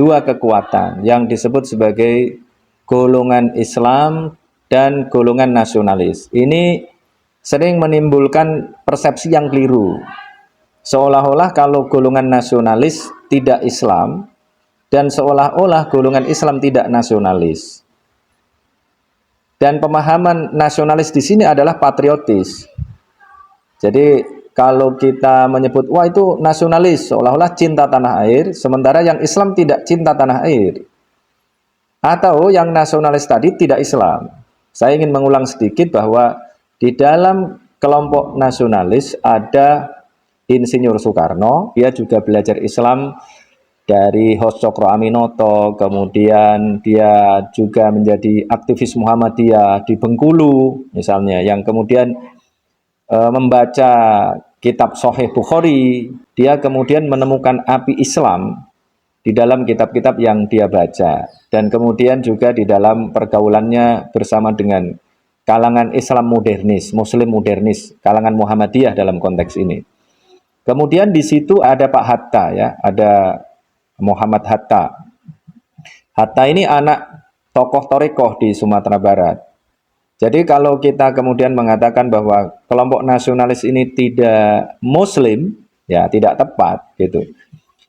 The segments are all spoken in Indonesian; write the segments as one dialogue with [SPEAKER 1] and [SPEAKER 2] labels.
[SPEAKER 1] dua kekuatan yang disebut sebagai golongan Islam dan golongan nasionalis. Ini sering menimbulkan persepsi yang keliru, seolah-olah kalau golongan nasionalis tidak Islam dan seolah-olah golongan Islam tidak nasionalis. Dan pemahaman nasionalis di sini adalah patriotis. Jadi kalau kita menyebut wah itu nasionalis, seolah-olah cinta tanah air, sementara yang Islam tidak cinta tanah air. Atau yang nasionalis tadi tidak Islam. Saya ingin mengulang sedikit bahwa di dalam kelompok nasionalis ada Insinyur Soekarno, dia juga belajar Islam dari Hos Cokro Aminoto, kemudian dia juga menjadi aktivis Muhammadiyah di Bengkulu misalnya, yang kemudian membaca kitab Sahih Bukhari, dia kemudian menemukan api Islam di dalam kitab-kitab yang dia baca, dan kemudian juga di dalam pergaulannya bersama dengan kalangan Islam modernis, Muslim modernis, kalangan Muhammadiyah dalam konteks ini. Kemudian di situ ada Pak Hatta, ya, ada Muhammad Hatta. Hatta ini anak tokoh Torekoh di Sumatera Barat. Jadi kalau kita kemudian mengatakan bahwa kelompok nasionalis ini tidak Muslim, ya tidak tepat gitu.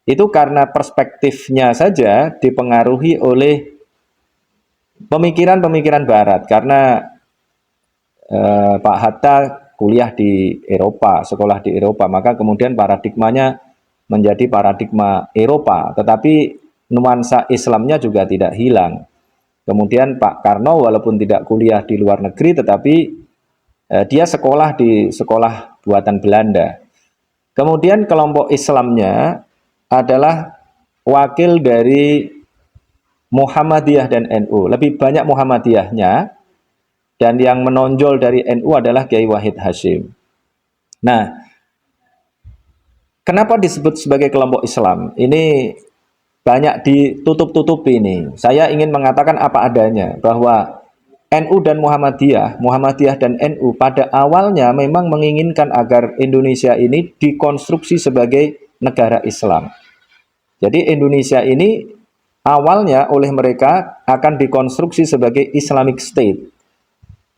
[SPEAKER 1] Itu karena perspektifnya saja dipengaruhi oleh pemikiran-pemikiran Barat. Karena Pak Hatta kuliah di Eropa, sekolah di Eropa, maka kemudian paradigmanya menjadi paradigma Eropa, tetapi nuansa Islamnya juga tidak hilang. Kemudian Pak Karno walaupun tidak kuliah di luar negeri, tetapi dia sekolah di sekolah buatan Belanda. Kemudian kelompok Islamnya adalah wakil dari Muhammadiyah dan NU. Lebih banyak Muhammadiyahnya, dan yang menonjol dari NU adalah Kiai Wahid Hasyim. Nah, kenapa disebut sebagai kelompok Islam? Ini banyak ditutup-tutupi ini. Saya ingin mengatakan apa adanya, bahwa NU dan Muhammadiyah, Muhammadiyah dan NU pada awalnya memang menginginkan agar Indonesia ini dikonstruksi sebagai negara Islam. Jadi Indonesia ini awalnya oleh mereka akan dikonstruksi sebagai Islamic State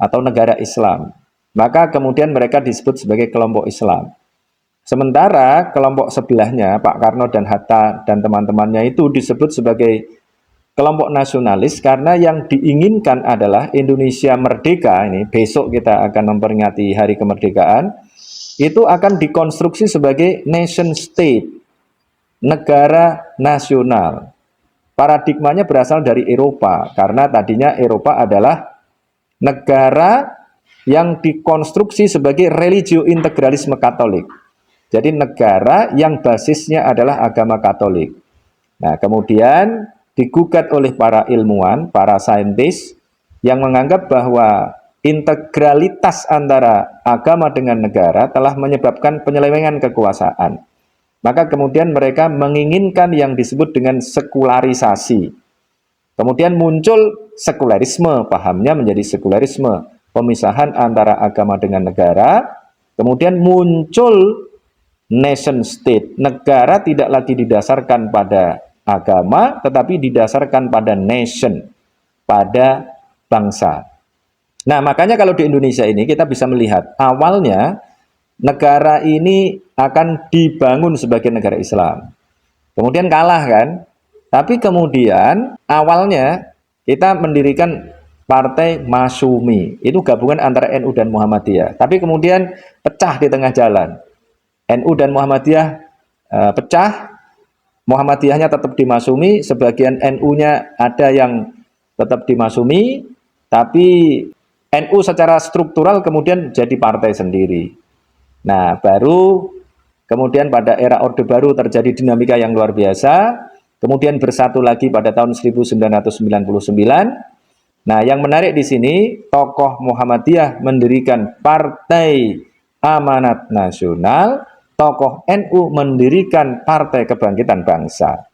[SPEAKER 1] atau negara Islam. Maka kemudian mereka disebut sebagai kelompok Islam. Sementara kelompok sebelahnya, Pak Karno dan Hatta dan teman-temannya itu disebut sebagai kelompok nasionalis karena yang diinginkan adalah Indonesia merdeka. Ini besok kita akan memperingati hari kemerdekaan. Itu akan dikonstruksi sebagai nation state, negara nasional. Paradigmanya berasal dari Eropa, karena tadinya Eropa adalah negara yang dikonstruksi sebagai religio integralisme Katolik. Jadi negara yang basisnya adalah agama Katolik. Nah, kemudian digugat oleh para ilmuwan, para saintis yang menganggap bahwa integralitas antara agama dengan negara telah menyebabkan penyelewengan kekuasaan. Maka kemudian mereka menginginkan yang disebut dengan sekularisasi. Kemudian muncul sekularisme, pahamnya menjadi sekularisme, pemisahan antara agama dengan negara. Kemudian muncul nation state, negara tidak lagi didasarkan pada agama, tetapi didasarkan pada nation, pada bangsa. Nah, makanya kalau di Indonesia ini kita bisa melihat awalnya negara ini akan dibangun sebagai negara Islam. Kemudian kalah kan? Tapi kemudian awalnya kita mendirikan Partai Masyumi. Itu gabungan antara NU dan Muhammadiyah. Tapi kemudian pecah di tengah jalan. NU dan Muhammadiyah pecah, Muhammadiyahnya tetap di Masyumi, sebagian NU-nya ada yang tetap di Masyumi, tapi NU secara struktural kemudian jadi partai sendiri. Nah, baru kemudian pada era Orde Baru terjadi dinamika yang luar biasa, kemudian bersatu lagi pada tahun 1999. Nah, yang menarik di sini, tokoh Muhammadiyah mendirikan Partai Amanat Nasional, tokoh NU mendirikan Partai Kebangkitan Bangsa.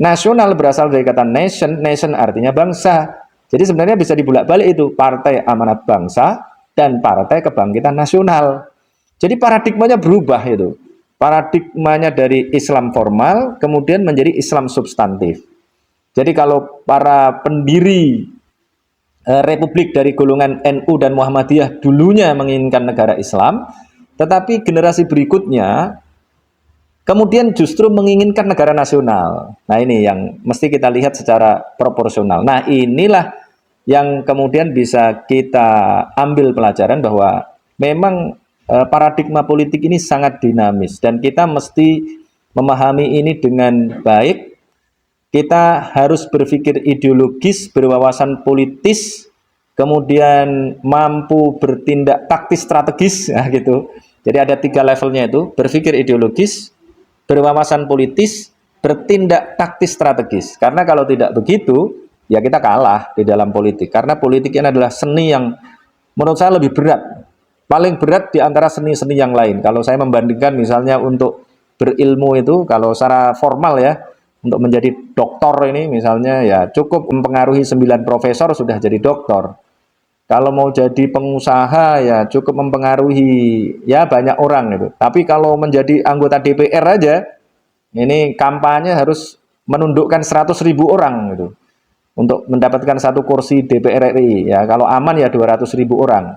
[SPEAKER 1] Nasional berasal dari kata nation, nation artinya bangsa. Jadi sebenarnya bisa dibulak-balik itu, Partai Amanat Bangsa dan Partai Kebangkitan Nasional. Jadi paradigmanya berubah itu. Paradigmanya dari Islam formal kemudian menjadi Islam substantif. Jadi kalau para pendiri Republik dari golongan NU dan Muhammadiyah dulunya menginginkan negara Islam, tetapi generasi berikutnya kemudian justru menginginkan negara nasional. Nah ini yang mesti kita lihat secara proporsional. Nah inilah yang kemudian bisa kita ambil pelajaran bahwa memang paradigma politik ini sangat dinamis dan kita mesti memahami ini dengan baik. Kita harus berpikir ideologis, berwawasan politis, kemudian mampu bertindak taktis strategis, nah gitu. Jadi ada 3 levelnya itu: berpikir ideologis, berwawasan politis, bertindak taktis strategis. Karena kalau tidak begitu, ya kita kalah di dalam politik. Karena politik ini adalah seni yang menurut saya lebih berat, paling berat di antara seni-seni yang lain. Kalau saya membandingkan misalnya untuk berilmu itu, kalau secara formal ya, untuk menjadi doktor ini misalnya ya cukup mempengaruhi 9 profesor sudah jadi doktor. Kalau mau jadi pengusaha ya cukup mempengaruhi ya banyak orang itu. Tapi kalau menjadi anggota DPR aja, ini kampanye harus menundukkan 100.000 orang gitu untuk mendapatkan satu kursi DPR RI. Ya kalau aman ya 200.000 orang.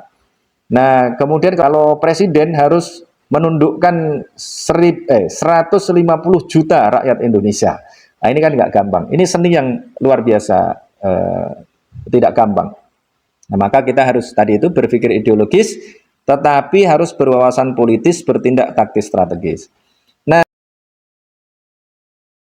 [SPEAKER 1] Nah kemudian kalau presiden harus menundukkan 150 juta rakyat Indonesia. Nah ini kan nggak gampang. Ini seni yang luar biasa, tidak gampang. Nah, maka kita harus tadi itu berpikir ideologis, tetapi harus berwawasan politis, bertindak taktis strategis.